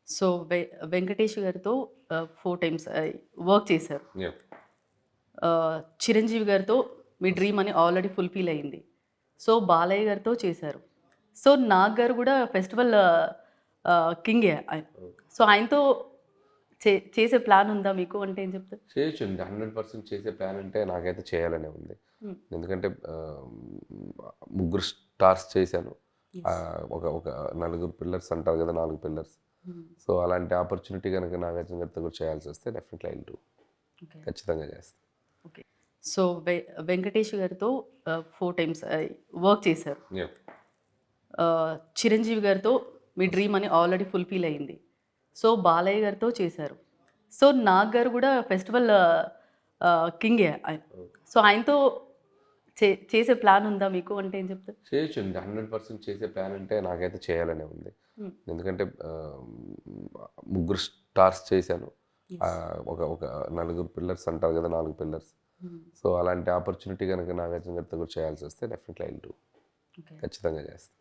So, Venkatesh గారితో 4 times work చేశారు. Yeah! Chiranjeevi గారితో మీ డ్రీమ్ అని ఆల్రెడీ ఫుల్‌ఫిల్ అయింది. సో, బాలయ్య గారితో చేశారు. సో, నాగ్ గారు గూడా ఫెస్టివల్ కింగే ఆయన. సో, ఆయనతో చేసే ప్లాన్ ఉందా మీకు? అంటే ఏం చెప్తారు? చేయొచ్చండి. 100% చేసే ప్లాన్ అంటే నాకైతే చేయాలనే ఉంది. హ్మ్. ఎందుకంటే ముగ్గురు స్టార్స్ చేశాను. యెస్. ఒక ఒక నలుగురు పిల్లర్స్ అంటారు కదా! 4 పిల్లర్స్. హ్మ్. సో, అలాంటి ఆపర్చునిటీ గనుక నాగార్జున గారితో కూడా చేయాల్సొస్తే definitely I will do. Okay. ఖచ్చితంగా చేస్తా. ఓకే. సో, వెంకటేష్ గారితో 4 టైమ్స్ వర్క్ చేశారు. యాహ్! చిరంజీవి గారితో మీ డ్రీమ్ అని ఆల్రెడీ ఫుల్‌ఫిల్ అయింది. సో, బాలయ్య గారితో చేశారు. సో, నాగ్ గారు గూడా ఫెస్టివల్ కింగే ఆయన. సో, ఆయనతో చేసే ప్లాన్ ఉందా మీకు? అంటే ఏం చెప్తారు? చేయొచ్చండి. 100% చేసే ప్లాన్ అంటే నాకైతే చేయాలనే ఉంది. హ్మ్. ఎందుకంటే ముగ్గురు స్టార్స్ చేశాను. యెస్. ఒక ఒక నలుగురు పిల్లర్స్ అంటారు కదా! 4 పిల్లర్స్. హ్మ్. సో, అలాంటి ఆపర్చునిటీ గనుక నాగార్జున గారితో కూడా చేయాల్సొస్తే definitely I will do. Okay. ఖచ్చితంగా చేస్తా.